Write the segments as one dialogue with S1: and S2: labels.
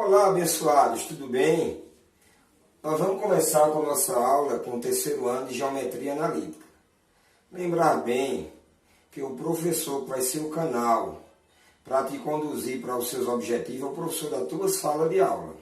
S1: Olá, abençoados, tudo bem? Nós vamos começar com a nossa aula com o terceiro ano de Geometria Analítica. Lembrar bem que o professor que vai ser o canal para te conduzir para os seus objetivos é o professor da tua sala de aula.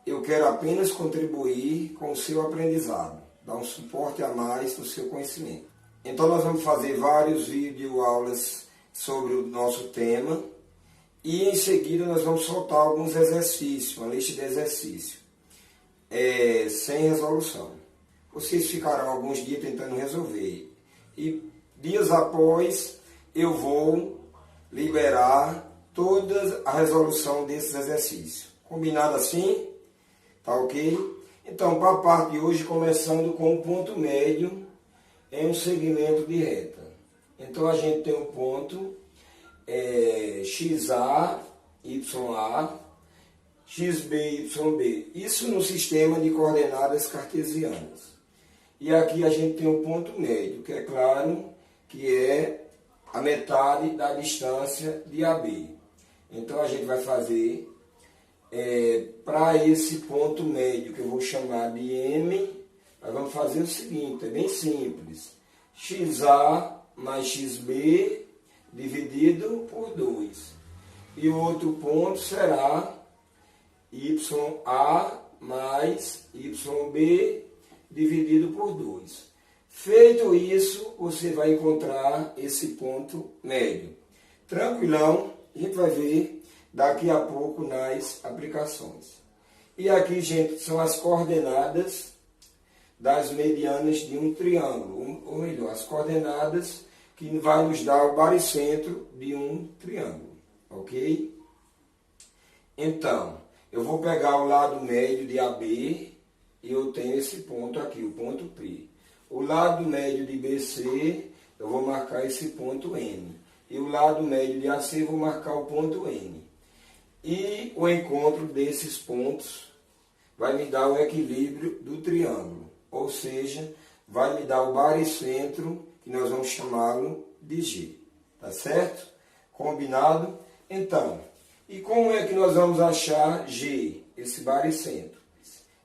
S1: Eu quero apenas contribuir com o seu aprendizado, dar um suporte a mais no seu conhecimento. Então nós vamos fazer vários videoaulas sobre o nosso tema e em seguida nós vamos soltar alguns exercícios, uma lista de exercícios, sem resolução. Vocês ficarão alguns dias tentando resolver e dias após eu vou liberar toda a resolução desses exercícios. Combinado assim? Tá ok? Então, para a parte de hoje, começando com o ponto médio em um segmento de reta. Então, a gente tem um ponto XA, YA, XB, YB. Isso no sistema de coordenadas cartesianas. E aqui a gente tem um ponto médio, que é claro que é a metade da distância de AB. Então, a gente vai fazer, para esse ponto médio, que eu vou chamar de M, nós vamos fazer o seguinte, é bem simples. XA mais XB dividido por 2. E o outro ponto será YA mais YB dividido por 2. Feito isso, você vai encontrar esse ponto médio. Tranquilão, a gente vai ver daqui a pouco nas aplicações. E aqui, gente, são as coordenadas das medianas de um triângulo, ou melhor, as coordenadas que vai nos dar o baricentro de um triângulo, ok? Então, eu vou pegar o lado médio de AB e eu tenho esse ponto aqui, o ponto P. O lado médio de BC, eu vou marcar esse ponto N. E o lado médio de AC, eu vou marcar o ponto N. E o encontro desses pontos vai me dar o equilíbrio do triângulo, ou seja, vai me dar o baricentro, que nós vamos chamá-lo de G. Tá certo? Combinado? Então, e como é que nós vamos achar G, esse baricentro?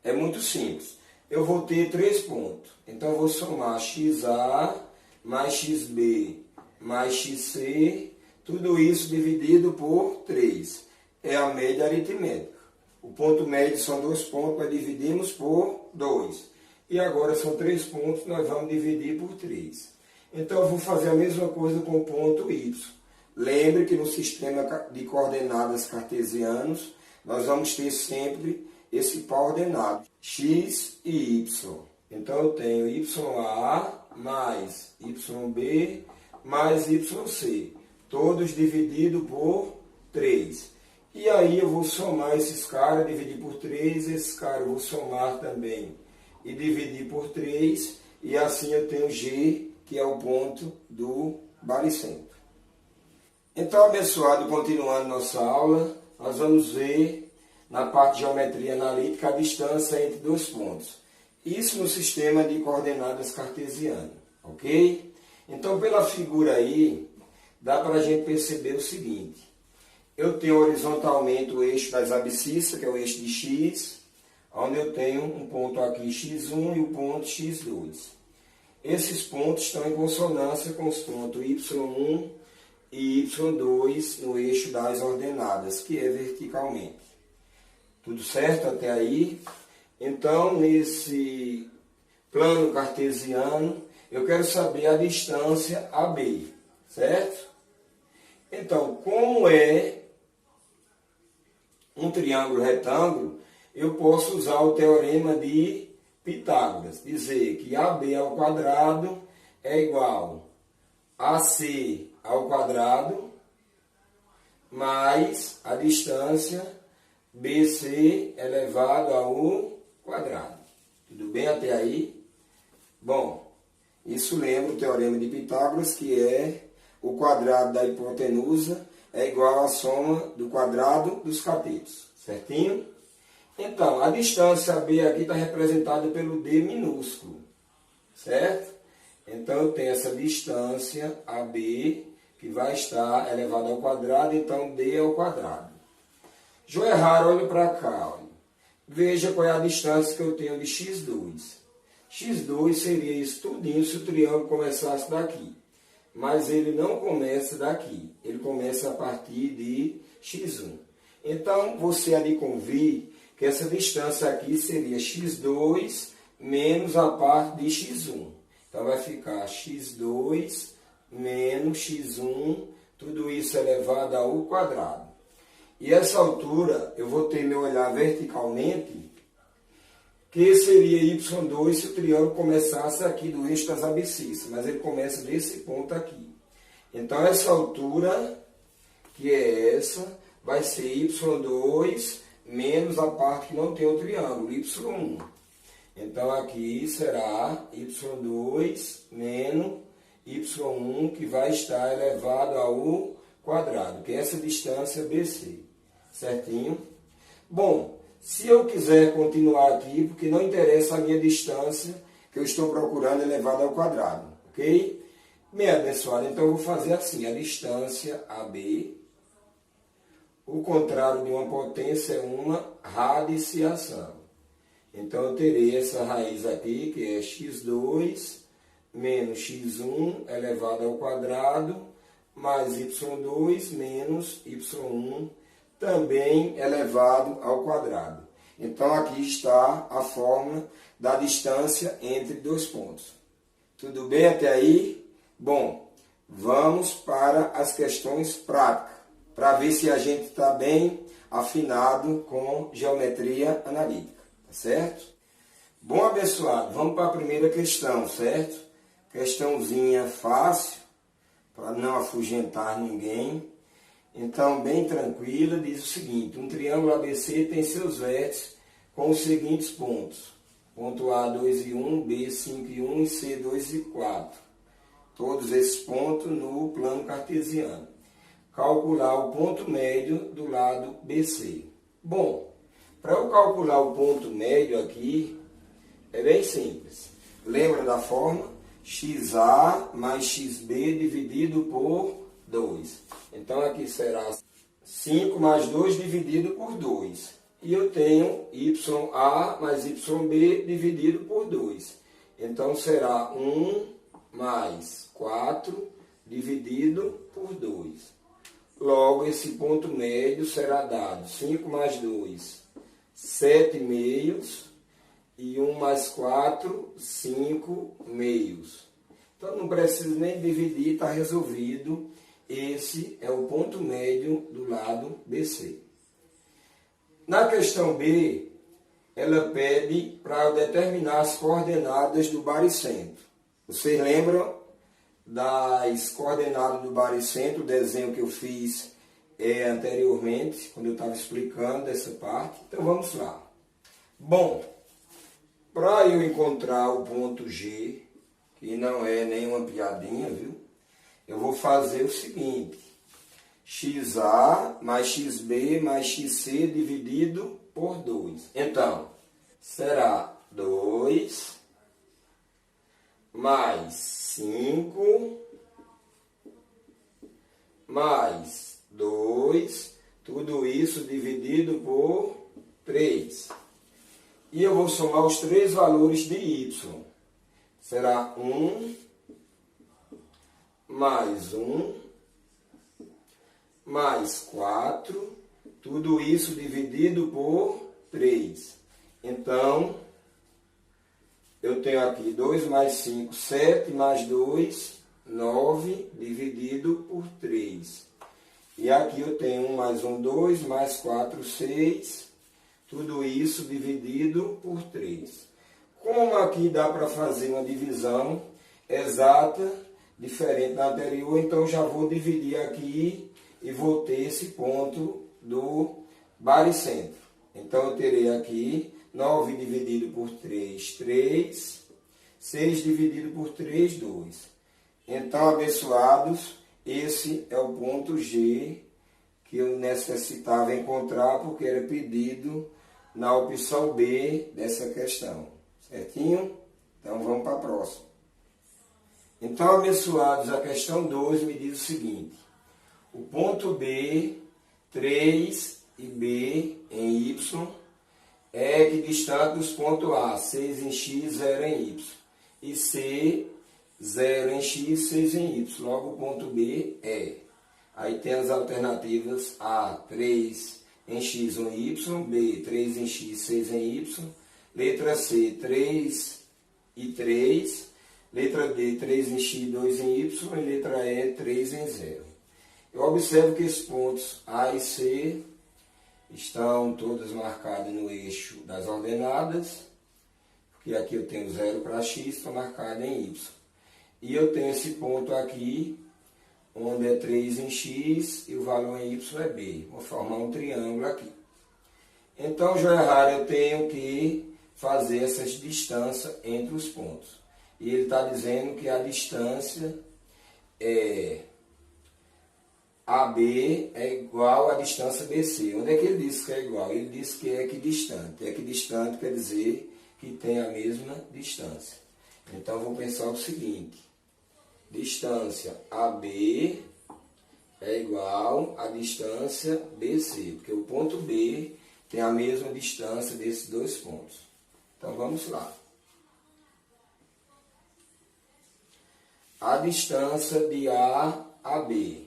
S1: É muito simples. Eu vou ter 3 pontos. Então, eu vou somar XA mais XB mais XC, tudo isso dividido por 3. É a média aritmética. O ponto médio são 2 pontos, nós dividimos por 2. E agora são 3 pontos, nós vamos dividir por 3. Então, eu vou fazer a mesma coisa com o ponto Y. Lembre que no sistema de coordenadas cartesianos, nós vamos ter sempre esse par ordenado, X e Y. Então, eu tenho YA mais YB mais YC, todos divididos por 3. E aí, eu vou somar esses caras, dividir por 3, esses caras eu vou somar também e dividir por 3, e assim eu tenho G, que é o ponto do baricentro. Então, abençoado, continuando nossa aula, nós vamos ver na parte de geometria analítica a distância entre 2 pontos. Isso no sistema de coordenadas cartesiano, ok? Então, pela figura aí, dá para a gente perceber o seguinte. Eu tenho horizontalmente o eixo das abscissas, que é o eixo de X, onde eu tenho um ponto aqui X1 e o ponto X2. Esses pontos estão em consonância com os pontos Y1 e Y2 no eixo das ordenadas, que é verticalmente. Tudo certo até aí? Então, nesse plano cartesiano, eu quero saber a distância AB, certo? Então, como é um triângulo retângulo, eu posso usar o teorema de Pitágoras, dizer que AB ao quadrado é igual a AC ao quadrado mais a distância BC elevado ao quadrado. Tudo bem até aí? Bom, isso lembra o teorema de Pitágoras, que é o quadrado da hipotenusa é igual à soma do quadrado dos catetos. Certinho? Então, a distância AB aqui está representada pelo D minúsculo. Certo? Então, eu tenho essa distância AB, que vai estar elevada ao quadrado, então D ao quadrado. Joerrar, olha para cá. Olha. Veja qual é a distância que eu tenho de x2. x2 seria isso tudinho se o triângulo começasse daqui. Mas ele não começa daqui. Ele começa a partir de x1. Então, você ali convir que essa distância aqui seria x2 menos a parte de x1. Então, vai ficar x2 menos x1, tudo isso elevado ao quadrado. E essa altura, eu vou ter meu olhar verticalmente, que seria y2 se o triângulo começasse aqui do eixo das abscissas, mas ele começa desse ponto aqui. Então, essa altura, que é essa, vai ser y2 menos a parte que não tem o triângulo, y1. Então, aqui será y2 menos y1, que vai estar elevado ao quadrado, que é essa distância BC. Certinho? Bom, se eu quiser continuar aqui, porque não interessa a minha distância que eu estou procurando elevada ao quadrado, ok? Bem, abençoado, então eu vou fazer assim, a distância AB, o contrário de uma potência é uma radiciação. Então eu terei essa raiz aqui, que é x2 menos x1 elevado ao quadrado, mais y2 menos y1 também elevado ao quadrado. Então, aqui está a fórmula da distância entre dois pontos. Tudo bem até aí? Bom, vamos para as questões práticas, para ver se a gente está bem afinado com geometria analítica, tá certo? Bom, abençoado, vamos para a primeira questão, certo? Questãozinha fácil, para não afugentar ninguém. Então, bem tranquila, diz o seguinte: um triângulo ABC tem seus vértices com os seguintes pontos. Ponto A, 2 e 1, B, 5 e 1 e C, 2 e 4. Todos esses pontos no plano cartesiano. Calcular o ponto médio do lado BC. Bom, para eu calcular o ponto médio aqui, é bem simples. Lembra da forma? XA mais XB dividido por 2. Então, aqui será 5 mais 2 dividido por 2. E eu tenho YA mais YB dividido por 2. Então, será 1 mais 4 dividido por 2. Logo, esse ponto médio será dado 5 mais 2, 7 meios. E 1 mais 4, 5 meios. Então, não precisa nem dividir, está resolvido. Esse é o ponto médio do lado BC. Na questão B, ela pede para eu determinar as coordenadas do baricentro. Vocês lembram das coordenadas do baricentro, o desenho que eu fiz anteriormente, quando eu estava explicando essa parte? Então, vamos lá. Bom, para eu encontrar o ponto G, que não é nenhuma piadinha, viu? Eu vou fazer o seguinte: XA mais XB mais XC dividido por 2. Então, será 2 mais 5 mais 2, tudo isso dividido por 3. E eu vou somar os três valores de y. Será 1 mais 1 mais 4, tudo isso dividido por 3. Então, eu tenho aqui 2 mais 5, 7 mais 2, 9 dividido por 3. E aqui eu tenho 1 mais 1, 2, mais 4, 6, tudo isso dividido por 3. Como aqui dá para fazer uma divisão exata, diferente da anterior, então já vou dividir aqui e vou ter esse ponto do baricentro. Então eu terei aqui 9 dividido por 3, 3, 6 dividido por 3, 2. Então, abençoados, esse é o ponto G que eu necessitava encontrar, porque era pedido na opção B dessa questão. Certinho? Então, vamos para a próxima. Então, abençoados, a questão 2 me diz o seguinte: o ponto B, 3 e B em Y é equidistante dos pontos A, 6 em X, 0 em Y. E C, 0 em X, 6 em Y. Logo, o ponto B é. Aí tem as alternativas A, 3 em X, 1 em Y. B, 3 em X, 6 em Y. Letra C, 3 e 3. Letra D, 3 em X, 2 em Y. E letra E, 3 em 0. Eu observo que esses pontos A e C estão todas marcadas no eixo das ordenadas, porque aqui eu tenho 0 para X, está marcado em Y. E eu tenho esse ponto aqui, onde é 3 em X e o valor em Y é B. Vou formar um triângulo aqui. Então, joia rara, eu tenho que fazer essas distâncias entre os pontos. E ele está dizendo que a distância é AB é igual à distância BC. Onde é que ele disse que é igual? Ele disse que é equidistante. Equidistante quer dizer que tem a mesma distância. Então, vou pensar o seguinte. Distância AB é igual à distância BC. Porque o ponto B tem a mesma distância desses dois pontos. Então, vamos lá. A distância de A a B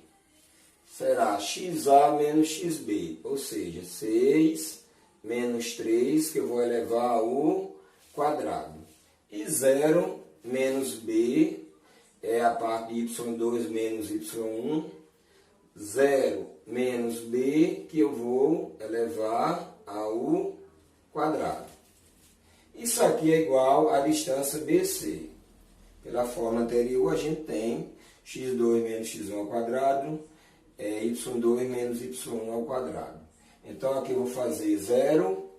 S1: será XA menos XB, ou seja, 6 menos 3, que eu vou elevar ao quadrado. E 0 menos B é a parte de Y2 menos Y1. 0 menos B, que eu vou elevar ao quadrado. Isso aqui é igual à distância BC. Pela forma anterior, a gente tem x2 menos x1 ao quadrado, y2 menos y1 ao quadrado. Então, aqui eu vou fazer 0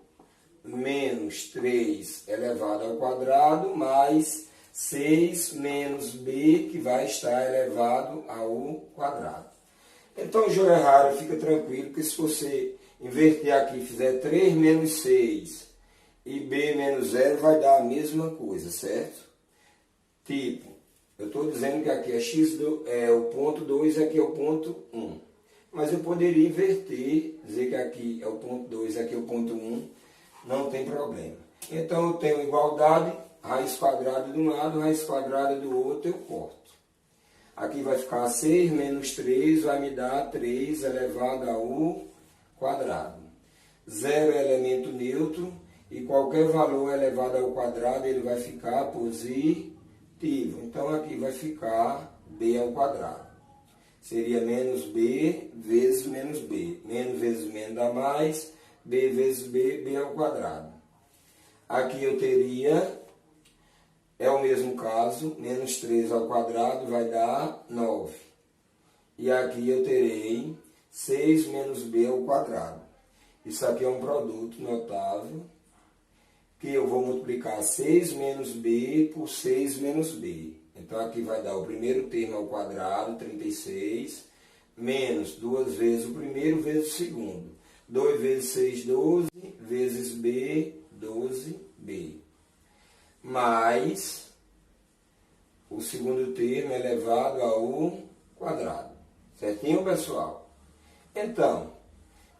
S1: menos 3 elevado ao quadrado, mais 6 menos b, que vai estar elevado ao quadrado. Então, joia rara, fica tranquilo, porque se você inverter aqui e fizer 3 menos 6 e b menos 0, vai dar a mesma coisa, certo? Tipo, eu estou dizendo que aqui é x, o ponto 2, aqui é o ponto 1. Mas eu poderia inverter, dizer que aqui é o ponto 2, aqui é o ponto 1, não tem problema. Então, eu tenho igualdade, raiz quadrada de um lado, raiz quadrada do outro, eu corto. Aqui vai ficar 6 menos 3, vai me dar 3 elevado ao quadrado. 0 é elemento neutro, e qualquer valor elevado ao quadrado, ele vai ficar positivo. Então, aqui vai ficar b ao quadrado. Seria menos b vezes menos b. Menos vezes menos dá mais, b vezes b, b ao quadrado. Aqui eu teria, é o mesmo caso, menos 3 ao quadrado vai dar 9. E aqui eu terei 6 menos b ao quadrado. Isso aqui é um produto notável, que eu vou multiplicar 6 menos b por 6 menos b. Então, aqui vai dar o primeiro termo ao quadrado, 36, menos 2 vezes o primeiro vezes o segundo. 2 vezes 6, 12, vezes b, 12b. Mais o segundo termo elevado ao quadrado. Certinho, pessoal? Então,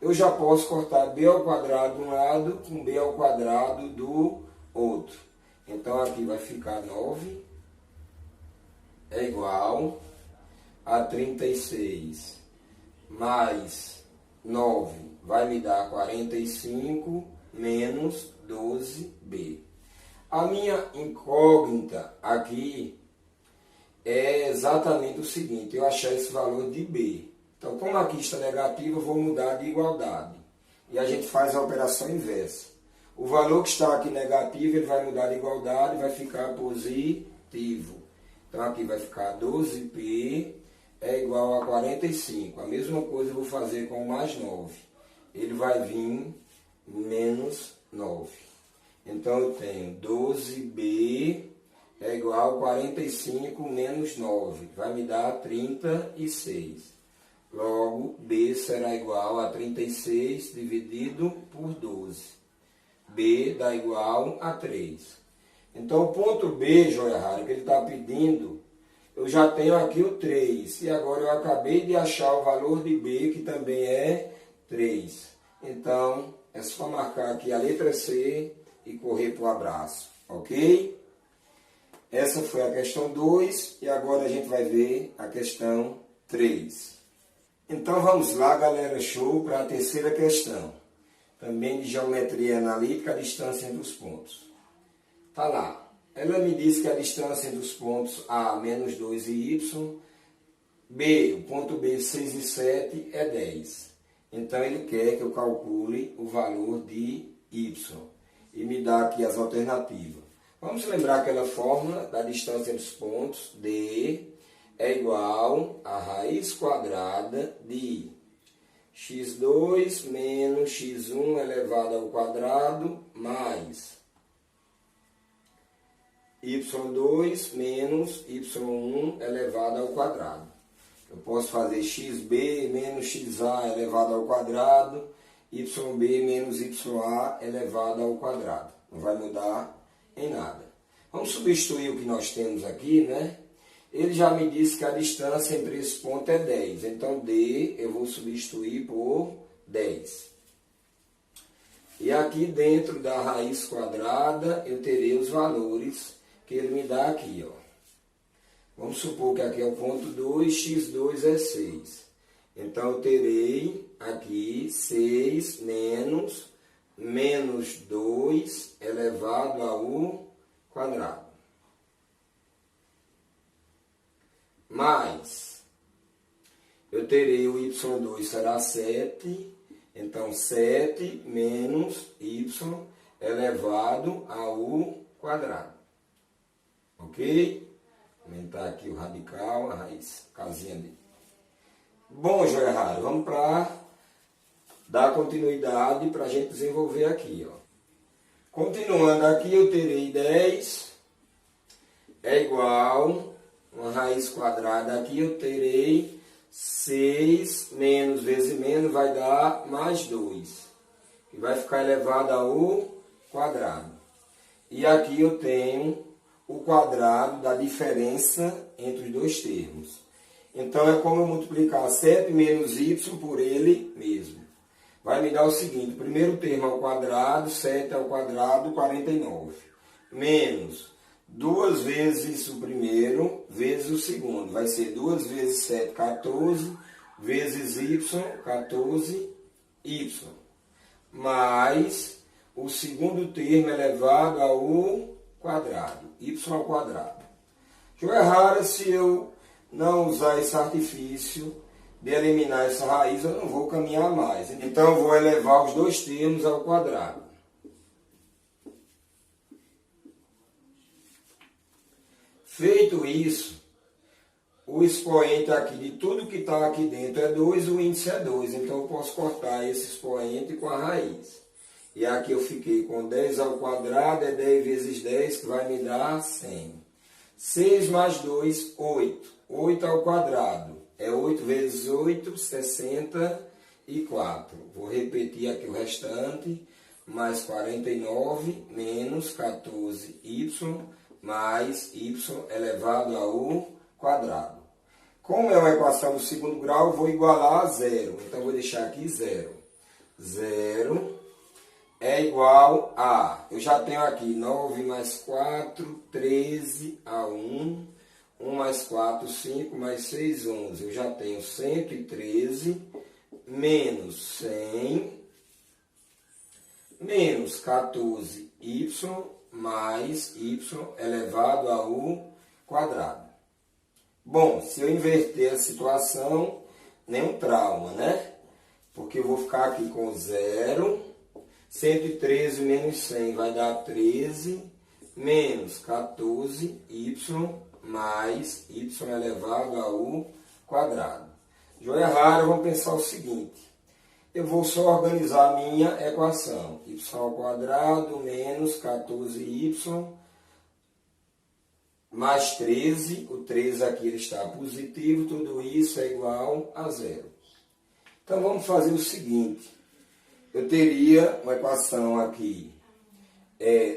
S1: eu já posso cortar b ao quadrado de um lado com b ao quadrado do outro. Então, aqui vai ficar 9 é igual a 36 mais 9 vai me dar 45 menos 12b. A minha incógnita aqui é exatamente o seguinte, eu achar esse valor de b. Então, como aqui está negativo, eu vou mudar de igualdade. E a gente faz a operação inversa. O valor que está aqui negativo, ele vai mudar de igualdade e vai ficar positivo. Então, aqui vai ficar 12p é igual a 45. A mesma coisa eu vou fazer com mais 9. Ele vai vir menos 9. Então, eu tenho 12b é igual a 45 menos 9. Vai me dar 36. Logo, b será igual a 36 dividido por 12. b dá igual a 3. Então, o ponto B, joia rara, que ele está pedindo, eu já tenho aqui o 3. E agora eu acabei de achar o valor de B, que também é 3. Então, é só marcar aqui a letra C e correr para o abraço, ok? Essa foi a questão 2 e agora a gente vai ver a questão 3. Então vamos lá, galera, show, para a terceira questão. Também de geometria analítica, a distância entre os pontos. Tá lá. Ela me diz que a distância entre os pontos A, menos 2 e Y, B, o ponto B, 6 e 7, é 10. Então ele quer que eu calcule o valor de Y. E me dá aqui as alternativas. Vamos lembrar aquela fórmula da distância entre os pontos. D é igual a raiz quadrada de x2 menos x1 elevado ao quadrado mais y2 menos y1 elevado ao quadrado. Eu posso fazer xb menos xa elevado ao quadrado, yb menos ya elevado ao quadrado. Não vai mudar em nada. Vamos substituir o que nós temos aqui, né? Ele já me disse que a distância entre esse ponto é 10. Então, D eu vou substituir por 10. E aqui dentro da raiz quadrada, eu terei os valores que ele me dá aqui, ó. Vamos supor que aqui é o ponto 2, x2 é 6. Então, eu terei aqui 6 menos 2 elevado ao quadrado. Mais, eu terei o y2 será 7, então 7 menos y elevado ao quadrado. Ok? Aumentar aqui o radical, a raiz, casinha dele. Bom, joia rara, vamos para dar continuidade para a gente desenvolver aqui, ó. Continuando aqui, eu terei 10 é igual, uma raiz quadrada aqui, eu terei 6 menos vezes menos vai dar mais 2, que vai ficar elevado ao quadrado. E aqui eu tenho o quadrado da diferença entre os dois termos. Então, é como eu multiplicar 7 menos y por ele mesmo. Vai me dar o seguinte, o primeiro termo ao quadrado, 7 ao quadrado, 49. Menos 2 vezes o primeiro, vezes o segundo. Vai ser 2 vezes 7, 14, vezes y, 14y. Mais o segundo termo elevado ao quadrado, y ao quadrado. Joia rara, se eu não usar esse artifício de eliminar essa raiz, eu não vou caminhar mais. Então, eu vou elevar os dois termos ao quadrado. Feito isso, o expoente aqui de tudo que está aqui dentro é 2, o índice é 2. Então, eu posso cortar esse expoente com a raiz. E aqui eu fiquei com 10 ao quadrado, é 10 vezes 10, que vai me dar 100. 6 mais 2, 8. 8 ao quadrado é 8 vezes 8, 64. Vou repetir aqui o restante. Mais 49 menos 14y mais y elevado ao quadrado. Como é uma equação do segundo grau, eu vou igualar a zero. Então, vou deixar aqui zero. Zero é igual a, eu já tenho aqui 9 mais 4, 13 a 1, 1 mais 4, 5 mais 6, 11. Eu já tenho 113 menos 100 menos 14y mais y elevado ao quadrado. Bom, se eu inverter a situação, nenhum trauma, né? Porque eu vou ficar aqui com zero. 113 menos 100 vai dar 13, menos 14y mais y elevado ao quadrado. Joia rara, vamos pensar o seguinte. Eu vou só organizar a minha equação. Y ao quadrado menos 14y mais 13. O 13 aqui ele está positivo, tudo isso é igual a zero. Então, vamos fazer o seguinte. Eu teria uma equação aqui,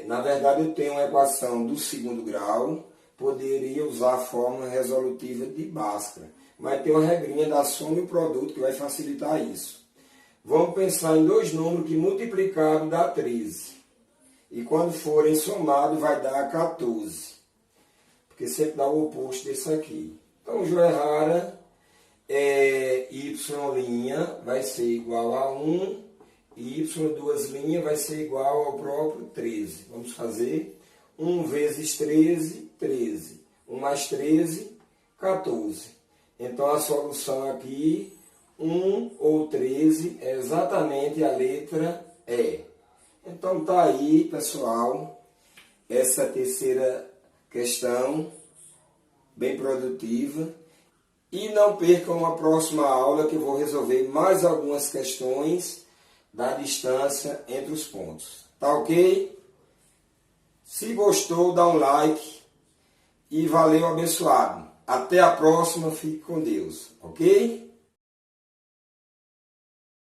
S1: na verdade eu tenho uma equação do segundo grau, poderia usar a fórmula resolutiva de Bhaskara, mas tem uma regrinha da soma e o produto que vai facilitar isso. Vamos pensar em dois números que multiplicado dá 13. E quando forem somados vai dar 14. Porque sempre dá o oposto desse aqui. Então, joia rara, y' vai ser igual a 1. E y duas linhas vai ser igual ao próprio 13. Vamos fazer 1 vezes 13, 13. 1 mais 13, 14. Então, a solução aqui, 1 ou 13, é exatamente a letra E. Então, tá aí, pessoal, essa terceira questão, bem produtiva. E não percam a próxima aula, que eu vou resolver mais algumas questões da distância entre os pontos. Tá ok? Se gostou, dá um like e valeu, abençoado. Até a próxima, fique com Deus, ok?